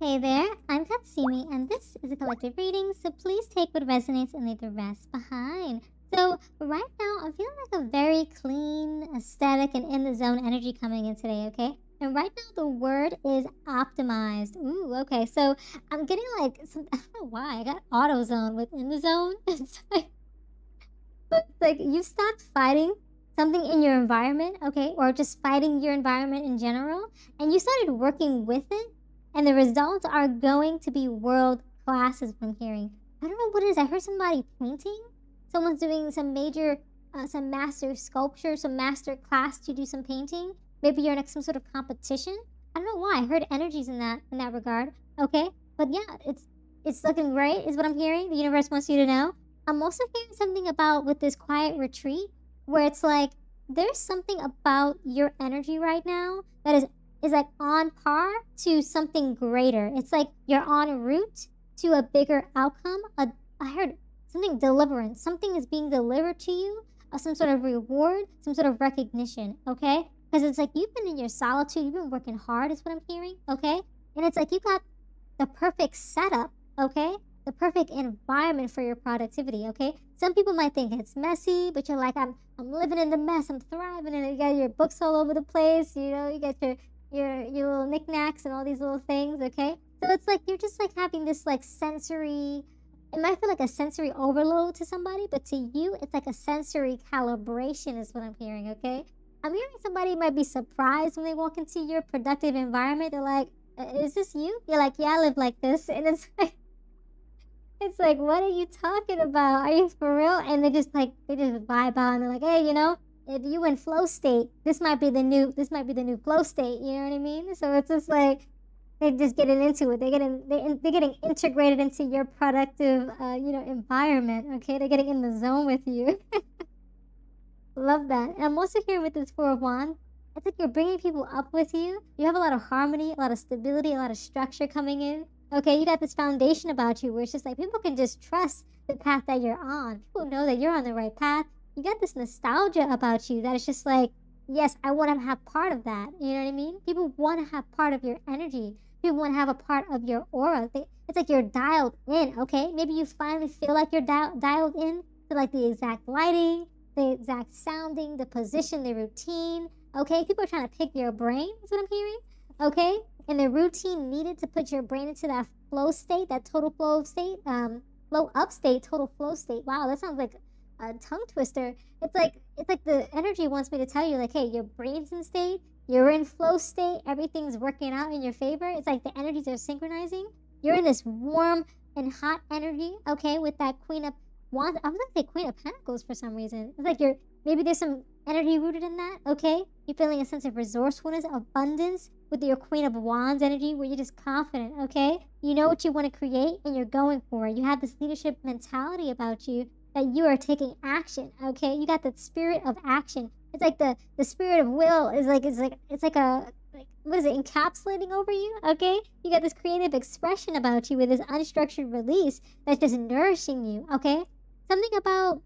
Hey there, I'm Katsumi, and this is a collective reading, so please take what resonates and leave the rest behind. So, right now, I'm feeling like a very clean, aesthetic, and in the zone energy coming in today, okay? And right now, the word is optimized. Ooh, okay. So, I'm getting like, I don't know why, I got AutoZone with in the zone. It's like you stopped fighting something in your environment, okay, or just fighting your environment in general, and you started working with it, and the results are going to be world class, is what I'm hearing. I don't know what it is. I heard somebody painting. Someone's doing some major, some master sculpture, some master class to do some painting. Maybe you're in some sort of competition. I don't know why. I heard energies in that regard. Okay, but yeah, it's looking great, is what I'm hearing. The universe wants you to know. I'm also hearing something about with this quiet retreat where it's like there's something about your energy right now that is like on par to something greater. It's like you're en route to a bigger outcome. I heard something deliverance. Something is being delivered to you, some sort of reward, some sort of recognition. Okay, because it's like you've been in your solitude, you've been working hard, is what I'm hearing. Okay, and it's like you got the perfect setup. Okay, the perfect environment for your productivity. Okay, some people might think it's messy, but you're like, I'm living in the mess, I'm thriving in it. You got your books all over the place, you got your little knickknacks and all these little things. Okay, so it's like you're just like having this like sensory, it might feel like a sensory overload to somebody, but to you it's like a sensory calibration, is what I'm hearing. Okay, I'm hearing somebody might be surprised when they walk into your productive environment. They're like, is this you? You're like, yeah, I live like this. And it's like, it's like, what are you talking about? Are you for real? And they just vibe out and they're like, hey, if you in flow state, this might be the new flow state. You know what I mean? So it's just like they're just getting into it. They're getting integrated into your productive, environment. Okay, they're getting in the zone with you. Love that. And I'm also here with this Four of Wands. It's like you're bringing people up with you. You have a lot of harmony, a lot of stability, a lot of structure coming in. Okay, you got this foundation about you where it's just like people can just trust the path that you're on. People know that you're on the right path. You got this nostalgia about you that is just like, yes, I want to have part of that. You know what I mean? People want to have part of your energy. People want to have a part of your aura. It's like you're dialed in, okay? Maybe you finally feel like you're dialed in to like the exact lighting, the exact sounding, the position, the routine. Okay, people are trying to pick your brain. Is what I'm hearing. Okay, and the routine needed to put your brain into that flow state, that total flow state, flow up state, total flow state. Wow, that sounds like a tongue twister. It's like the energy wants me to tell you, like, hey, your brain's in state, you're in flow state, everything's working out in your favor. It's like the energies are synchronizing. You're in this warm and hot energy. Okay, with that Queen of Wands. I was gonna say Queen of Pentacles for some reason. It's like maybe there's some energy rooted in that. Okay, you're feeling a sense of resourcefulness, abundance with your Queen of Wands energy, where you're just confident. Okay, you know what you want to create and you're going for it. You have this leadership mentality about you that you are taking action. Okay, you got that spirit of action. It's like the spirit of will is like it's like a like what is it encapsulating over you? Okay, you got this creative expression about you with this unstructured release that's just nourishing you. Okay, something about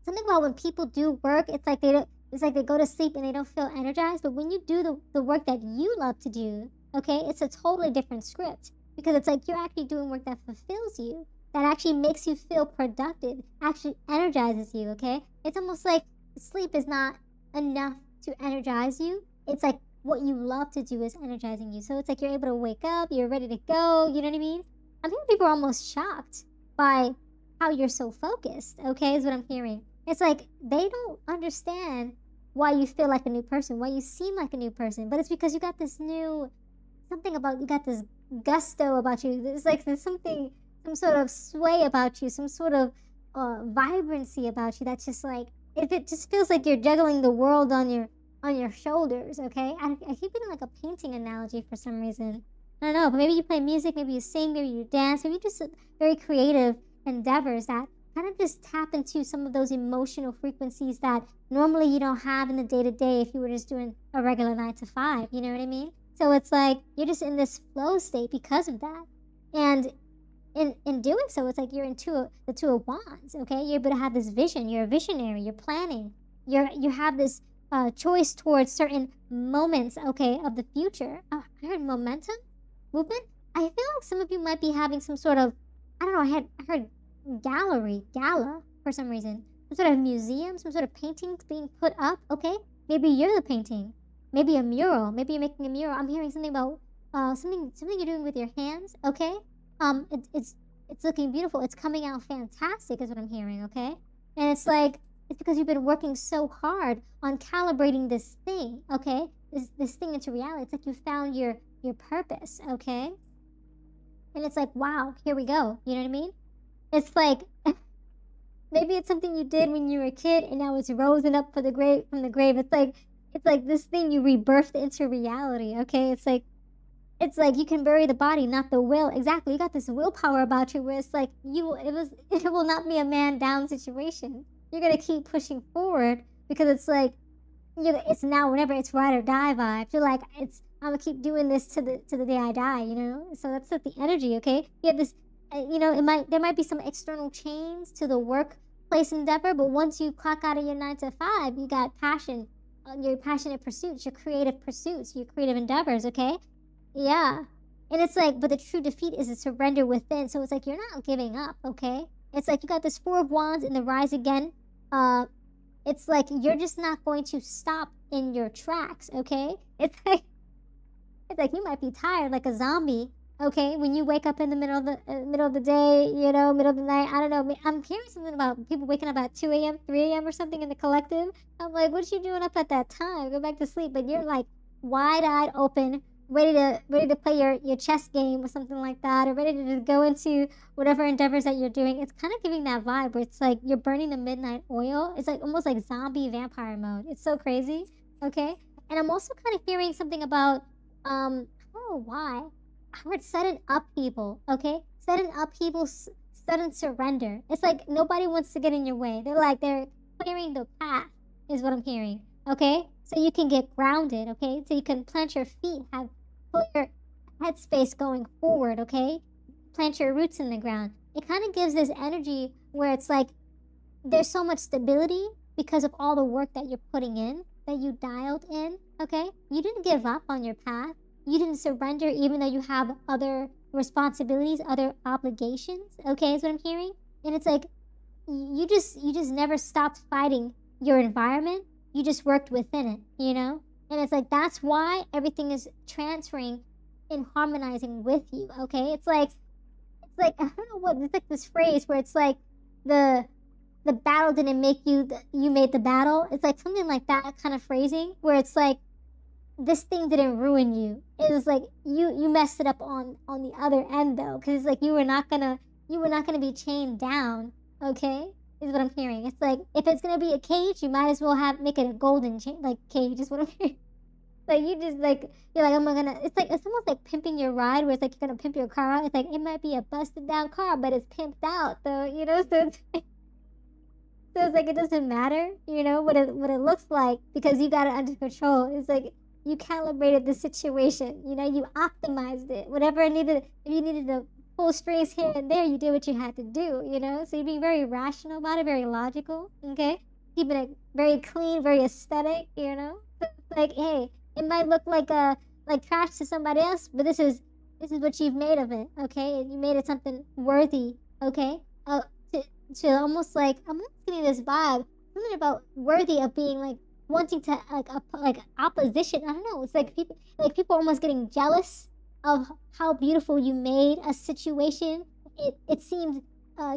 something about when people do work, it's like they go to sleep and they don't feel energized. But when you do the work that you love to do, okay, it's a totally different script, because it's like you're actually doing work that fulfills you, that actually makes you feel productive, actually energizes you. Okay, it's almost like sleep is not enough to energize you. It's like what you love to do is energizing you. So it's like you're able to wake up, you're ready to go. You know what I mean? I think people are almost shocked by how you're so focused. Okay, is what I'm hearing. It's like they don't understand why you feel like a new person, why you seem like a new person, but it's because you got this new something about you got this gusto about you. It's like there's something, some sort of sway about you, some sort of vibrancy about you that's just like if it just feels like you're juggling the world on your shoulders. Okay, I keep getting like a painting analogy for some reason. I don't know, but maybe you play music, maybe you sing, maybe you dance, maybe just very creative endeavors that kind of just tap into some of those emotional frequencies that normally you don't have in the day to day if you were just doing a regular 9 to 5. You know what I mean? So it's like you're just in this flow state because of that. And in doing so, it's like you're in the Two of Wands. Okay, you're able to have this vision. You're a visionary. You're planning. You have this choice towards certain moments. Okay, of the future. Oh, I heard momentum, movement. I feel like some of you might be having some sort of, I don't know, I heard gala for some reason. Some sort of museum, some sort of paintings being put up, okay? Maybe you're the painting. Maybe a mural. Maybe you're making a mural. I'm hearing something about something you're doing with your hands, okay? It's looking beautiful. It's coming out fantastic is what I'm hearing, okay? And it's like it's because you've been working so hard on calibrating this thing, okay? This thing into reality. It's like you found your purpose, okay? And it's like, wow, here we go. You know what I mean? It's like maybe it's something you did when you were a kid and now it's risen up for the grave from the grave. It's like this thing you rebirthed into reality, okay? It's like you can bury the body, not the will. Exactly. You got this willpower about you where it's like it will not be a man down situation. You're gonna keep pushing forward because it's like it's now whenever it's ride or die vibe. You're like I'm gonna keep doing this to the day I die, you know? So that's like the energy, okay? You have this there might be some external chains to the workplace endeavor, but once you clock out of your 9 to 5, you got passion, your passionate pursuits, your creative pursuits, your creative endeavors, okay? Yeah. And it's like, but the true defeat is a surrender within. So it's like you're not giving up, okay? It's like you got this 4 of Wands in the rise again. It's like you're just not going to stop in your tracks, okay? It's like you might be tired like a zombie, okay? When you wake up in the middle of the day, middle of the night. I don't know. I'm hearing something about people waking up at 2 a.m., 3 a.m. or something in the collective. I'm like, what you doing up at that time? Go back to sleep. But you're like wide-eyed open, ready to play your chess game or something like that, or ready to just go into whatever endeavors that you're doing. It's kind of giving that vibe where it's like you're burning the midnight oil. It's like almost like zombie vampire mode. It's so crazy, okay? And I'm also kind of hearing something about I don't know why. I heard sudden upheaval, okay? Sudden upheaval, sudden surrender. It's like nobody wants to get in your way. They're clearing the path, is what I'm hearing, okay? So you can get grounded, okay? So you can plant your feet, have clear headspace going forward, okay? Plant your roots in the ground. It kind of gives this energy where it's like there's so much stability because of all the work that you're putting in, that you dialed in, okay? You didn't give up on your path. You didn't surrender even though you have other responsibilities, other obligations, okay, is what I'm hearing. And it's like you just never stopped fighting your environment. You just worked within it, you know? And it's like that's why everything is transferring and harmonizing with you, okay? It's like I don't know what, it's like this phrase where it's like the battle didn't make you, you made the battle. It's like something like that kind of phrasing where it's like this thing didn't ruin you. It was like you messed it up on the other end though, because it's like you were not gonna be chained down, okay? Is what I'm hearing. It's like if it's gonna be a cage, you might as well make it a golden chain like cage. Is what I'm hearing. Like you just like you're like, I'm gonna. It's almost like pimping your ride, where it's like you're gonna pimp your car out. It's like it might be a busted down car, but it's pimped out though, you know. So it's like it doesn't matter, you know, what it looks like because you got it under control. It's like you calibrated the situation, you know, you optimized it. Whatever it needed, if you needed to pull strings here and there, you did what you had to do, you know. So you're being very rational about it, very logical, okay? Keeping it very clean, very aesthetic, you know. So it's like, hey, it might look like trash to somebody else, but this is what you've made of it, okay? You made it something worthy, okay? To almost like I'm not getting this vibe, something about worthy of being like wanting to like opposition. I don't know. It's like people almost getting jealous of how beautiful you made a situation. It seemed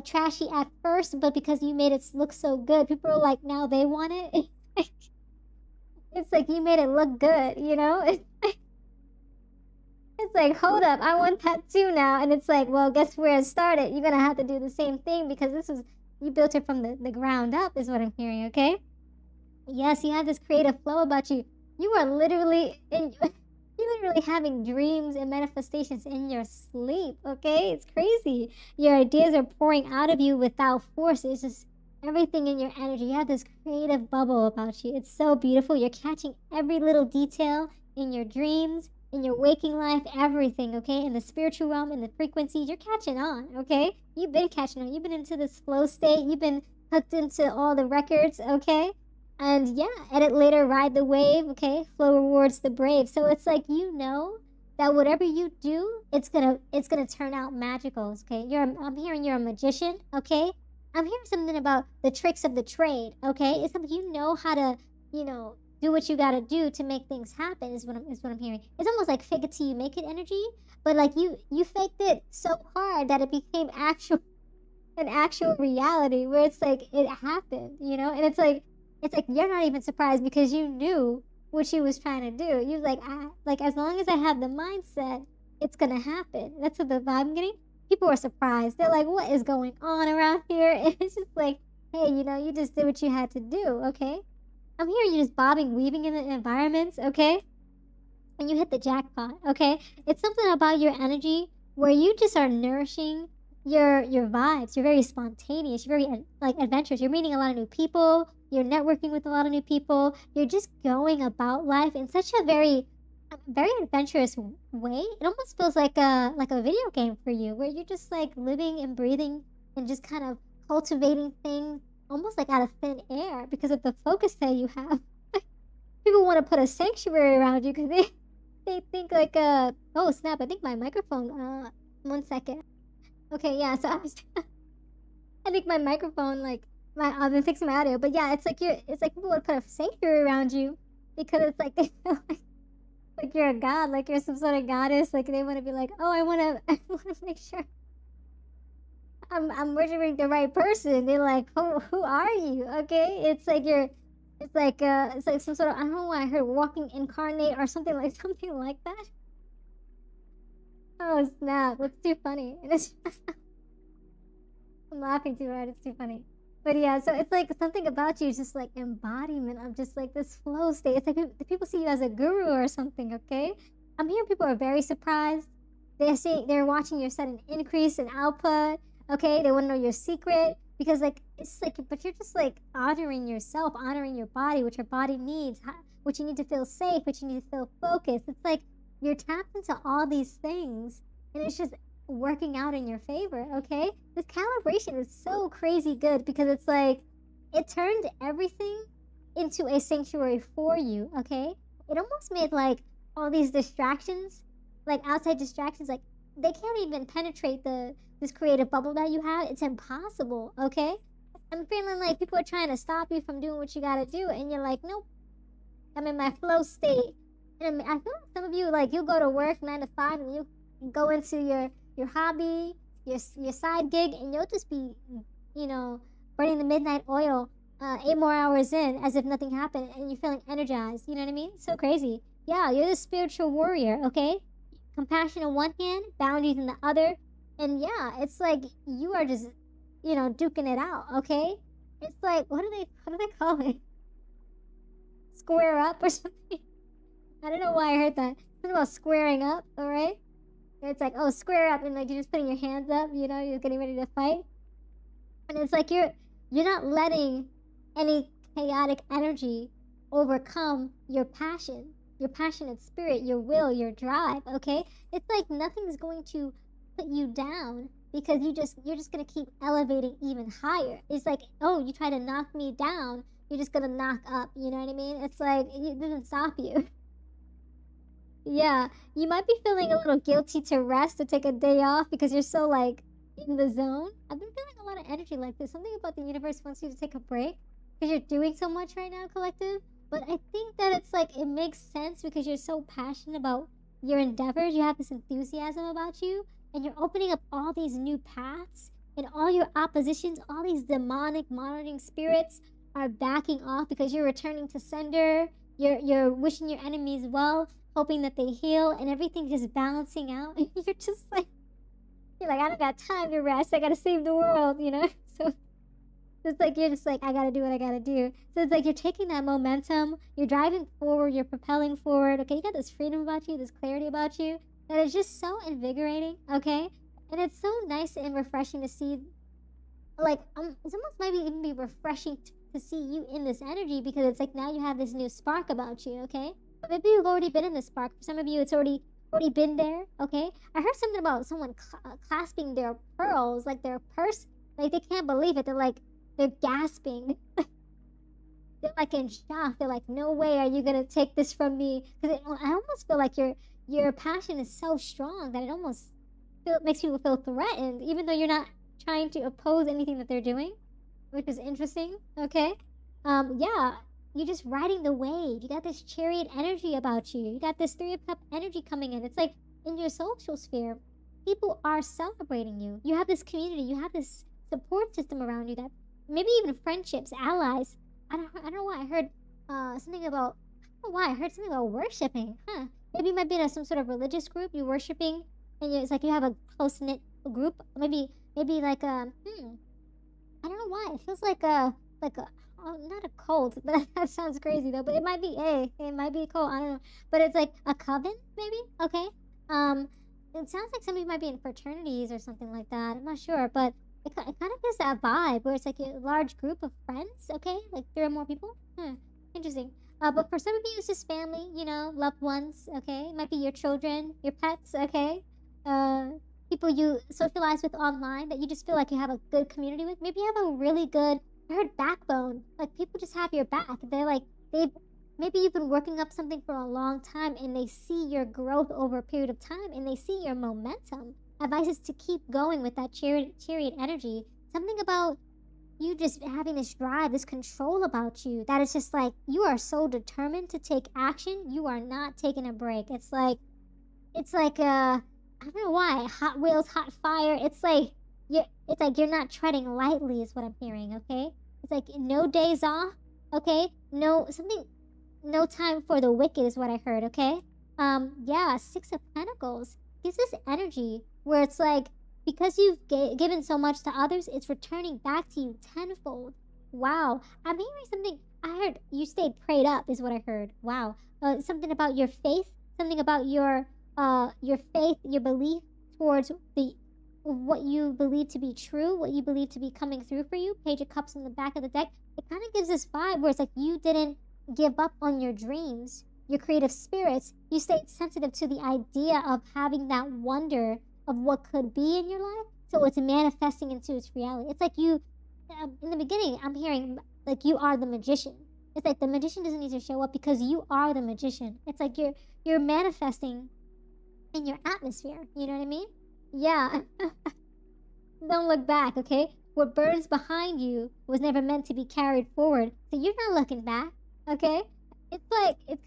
trashy at first, but because you made it look so good, people are like now they want it. It's like you made it look good, you know. It's like, hold up, I want that too now. And it's like, well, guess where it started? You're going to have to do the same thing because you built it from the ground up, is what I'm hearing, okay? Yes, you have this creative flow about you. You are literally you're literally having dreams and manifestations in your sleep, okay? It's crazy. Your ideas are pouring out of you without force. It's just everything in your energy. You have this creative bubble about you. It's so beautiful. You're catching every little detail in your dreams, in your waking life, everything, okay? In the spiritual realm, in the frequencies, you're catching on, okay? You've been catching on. You've been into this flow state. You've been hooked into all the records, okay? And yeah, edit later, ride the wave, okay? Flow rewards the brave. So it's like you know that whatever you do, it's gonna turn out magical. Okay, I'm hearing you're a magician. Okay, I'm hearing something about the tricks of the trade. Okay, it's something you know how to, do what you gotta do to make things happen. Is what I'm hearing. It's almost like fake it till you make it energy, but like you faked it so hard that it became an actual reality where it's like it happened, and it's like you're not even surprised because you knew what she was trying to do. You're like, like as long as I have the mindset, it's gonna happen. That's what the vibe I'm getting. People are surprised. They're like, what is going on around here? And it's just like, hey, you just did what you had to do, okay? I'm hearing you just bobbing, weaving in the environments, okay? And you hit the jackpot, okay? It's something about your energy where you just are nourishing your vibes. You're very spontaneous. You're very like adventurous. You're meeting a lot of new people. You're networking with a lot of new people. You're just going about life in such a very adventurous way. It almost feels like a video game for you, where you're just like living and breathing and just kind of cultivating things almost like out of thin air because of the focus that you have. People want to put a sanctuary around you because they think like oh snap, I think my microphone 1 second. Okay, yeah, so I think my microphone, like, I've been fixing my audio, but yeah, it's like people would put a sanctuary around you because it's like they feel like you're a god, like you're some sort of goddess, like they want to be like, oh, I want to make sure I'm worshiping the right person. They're like, who are you? Okay, it's like some sort of, I don't know why I heard walking incarnate or something like something like that. Oh snap, that's too funny. And it's I'm laughing too hard. It's too funny. But yeah, so it's like something about you is just like embodiment of just like this flow state. It's like people see you as a guru or something, okay? I'm hearing people are very surprised. They're watching your sudden increase in output, okay? They want to know your secret because like it's like, but you're just like honoring yourself, honoring your body, what your body needs, what you need to feel safe, what you need to feel focused. It's like you're tapped into all these things, and it's just working out in your favor, okay? This calibration is so crazy good because it's like it turned everything into a sanctuary for you, okay? It almost made like all these distractions, like outside distractions, like they can't even penetrate this creative bubble that you have. It's impossible, okay? I'm feeling like people are trying to stop you from doing what you gotta do, and you're like, nope, I'm in my flow state. And I feel like some of you, like, you'll go to work 9 to 5 and you go into your hobby, your side gig, and you'll just be, burning the midnight oil 8 more hours in as if nothing happened, and you're feeling energized. You know what I mean? So crazy. Yeah, you're the spiritual warrior, okay? Compassion in one hand, boundaries in the other. And yeah, it's like you are just, duking it out, okay? It's like, what do they call it? Square up or something? I don't know why I heard that. Something about squaring up, alright? It's like, oh, square up, and like you're just putting your hands up, you're getting ready to fight. And it's like you're not letting any chaotic energy overcome your passion, your passionate spirit, your will, your drive, okay? It's like nothing's going to put you down because you're just gonna keep elevating even higher. It's like, oh, you try to knock me down, you're just gonna knock up, you know what I mean? It's like it doesn't stop you. Yeah, you might be feeling a little guilty to rest or take a day off because you're so like in the zone. I've been feeling a lot of energy like this. Something about the universe wants you to take a break because you're doing so much right now, collective. But I think that it's like it makes sense because you're so passionate about your endeavors. You have this enthusiasm about you, and you're opening up all these new paths, and all your oppositions, all these demonic monitoring spirits are backing off because you're returning to sender. You're wishing your enemies well, hoping that they heal, and everything's just balancing out. And you're like, I don't got time to rest. I gotta save the world. So it's like you're just like, I gotta do what I gotta do. So it's like you're taking that momentum, you're driving forward, you're propelling forward. Okay, you got this freedom about you, this clarity about you that is just so invigorating. Okay, and it's so nice and refreshing to see. Like, it's almost maybe even be refreshing to see you in this energy because it's like now you have this new spark about you. Okay. Maybe you've already been in the spark. For some of you, it's already been there. Okay, I heard something about someone clasping their pearls, like their purse. Like they can't believe it. They're gasping. They're like in shock. They're like, "No way are you gonna take this from me?" Because I almost feel like your passion is so strong that it almost makes people feel threatened, even though you're not trying to oppose anything that they're doing, which is interesting. Okay. Yeah, you're just riding the wave. You got this chariot energy about you. You got this three of cup energy coming in. It's like in your social sphere, people are celebrating you. You have this community. You have this support system around you that maybe even friendships, allies. I don't know why I heard something about. I don't know why I heard something about worshiping. Huh? Maybe you might be in some sort of religious group. You're worshiping, and it's like you have a close knit group. Maybe like I don't know why. It feels like a oh, not a cult, but that sounds crazy though. But it might be it might be a cult. I don't know. But it's like a coven, maybe. Okay. Um, it sounds like some of you might be in fraternities or something like that. I'm not sure, but it kind of gives that vibe where it's like a large group of friends. Okay, like 3 or more people. Interesting. But for some of you, it's just family. You know, loved ones. Okay, it might be your children, your pets. Okay. Uh, people you socialize with online that you just feel like you have a good community with. Maybe you have a really good, I heard backbone. Like people just have your back. They're like they've maybe you've been working up something for a long time and they see your growth over a period of time and they see your momentum. Advice is to keep going with that chariot energy. Something about you just having this drive, this control about you that is just like you are so determined to take action. You are not taking a break. It's like I don't know why. Hot wheels, hot fire. It's like you're not treading lightly is what I'm hearing, okay? It's like no days off, okay? No time for the wicked is what I heard, okay? Yeah, 6 of Pentacles gives this energy where it's like because you've given so much to others, it's returning back to you tenfold. Wow. I'm hearing something. I heard you stayed prayed up is what I heard. Wow. Something about your faith, something about your faith, your belief towards the what you believe to be true, what you believe to be coming through for you. Page of Cups in the back of the deck. It kind of gives this vibe where it's like you didn't give up on your dreams, your creative spirits. You stayed sensitive to the idea of having that wonder of what could be in your life. So it's manifesting into its reality. It's like you, in the beginning, I'm hearing like you are the magician. It's like the magician doesn't need to show up because you are the magician. It's like you're manifesting in your atmosphere. You know what I mean? Yeah. Don't look back, okay? What burns behind you was never meant to be carried forward. So you're not looking back, okay? It's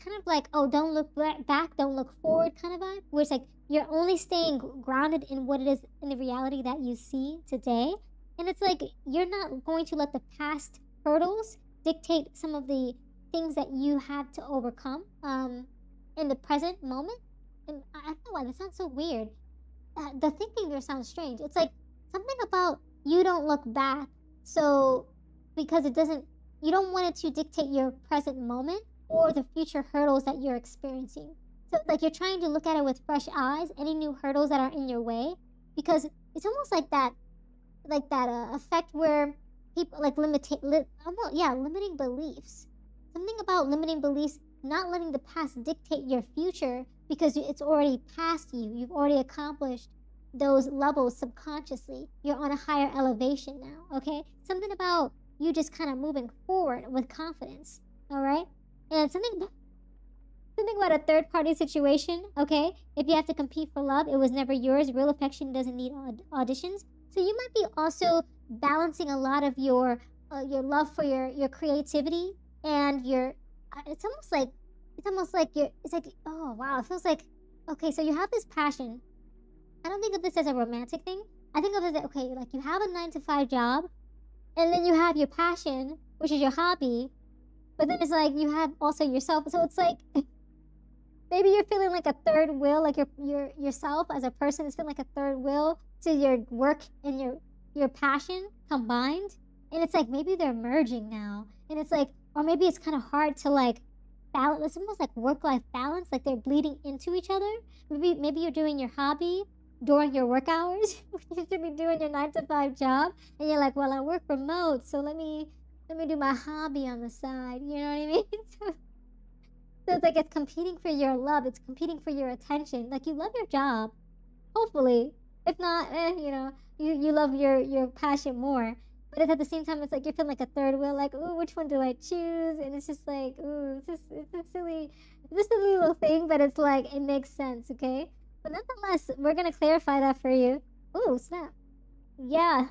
kind of like, oh, don't look back, don't look forward kind of vibe. Where it's like you're only staying grounded in what it is in the reality that you see today. And it's like you're not going to let the past hurdles dictate some of the things that you have to overcome in the present moment. And I don't know why that sounds so weird. The thinking there sounds strange. It's like something about you don't look back. So because you don't want it to dictate your present moment or the future hurdles that you're experiencing. So like you're trying to look at it with fresh eyes, any new hurdles that are in your way, because it's almost like that effect where people like limiting beliefs. Something about limiting beliefs, not letting the past dictate your future because it's already past you. You've already accomplished those levels subconsciously. You're on a higher elevation now, okay? Something about you just kind of moving forward with confidence, all right? And something about a third party situation, okay? If you have to compete for love, it was never yours. Real affection doesn't need auditions. So you might be also balancing a lot of your love for your creativity and your it's almost like oh wow, it feels like okay, so you have this passion. I don't think of this as a romantic thing. I think of it as okay, like you have a 9 to 5 job and then you have your passion, which is your hobby, but then it's like you have also yourself. So it's like maybe you're feeling like a third wheel, like your yourself as a person is feeling like a third wheel to your work and your passion combined. And it's like maybe they're merging now. And it's like, or maybe it's kind of hard to like balance. It's almost like work-life balance, like they're bleeding into each other. Maybe you're doing your hobby during your work hours. You should be doing your 9 to 5 job, and you're like, well, I work remote, so let me do my hobby on the side. You know what I mean? So it's like it's competing for your love. It's competing for your attention. Like you love your job, hopefully. If not, you love your passion more. But it's at the same time, it's like you're feeling like a third wheel, like, ooh, which one do I choose? And it's just like, ooh, it's a silly little thing, but it's like it makes sense, okay? But nonetheless, we're gonna clarify that for you. Ooh, snap. Yeah,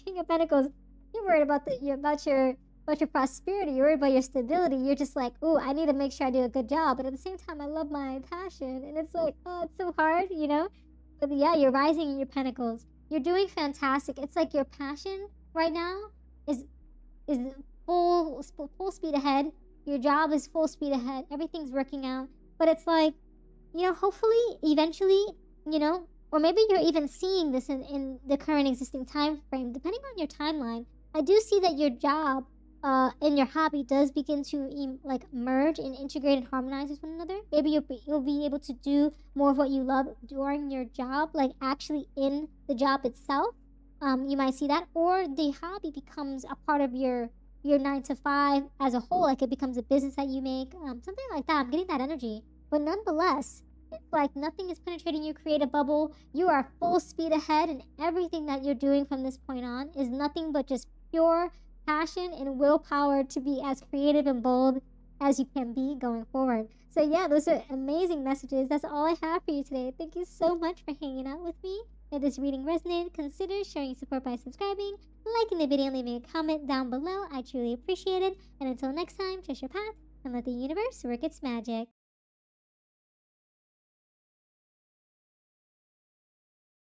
King of Pentacles. You're worried about about your prosperity. You're worried about your stability. You're just like, ooh, I need to make sure I do a good job. But at the same time, I love my passion, and it's like, oh, it's so hard, you know. But yeah, you're rising in your pentacles. You're doing fantastic. It's like your passion right now is is full speed ahead. Your job is full speed ahead. Everything's working out. But it's like, hopefully, eventually, or maybe you're even seeing this in the current existing time frame, depending on your timeline. I do see that your job and your hobby does begin to like merge and integrate and harmonize with one another. Maybe you'll be able to do more of what you love during your job, like actually in the job itself. You might see that, or the hobby becomes a part of your 9 to 5 as a whole, like it becomes a business that you make, something like that. I'm getting that energy. But nonetheless, it's like nothing is penetrating your creative bubble. You are full speed ahead, and everything that you're doing from this point on is nothing but just pure passion and willpower to be as creative and bold as you can be going forward. So, yeah, those are amazing messages. That's all I have for you today. Thank you so much for hanging out with me. If this reading resonated, consider showing support by subscribing, liking the video, and leaving a comment down below. I truly appreciate it. And until next time, trust your path and let the universe work its magic.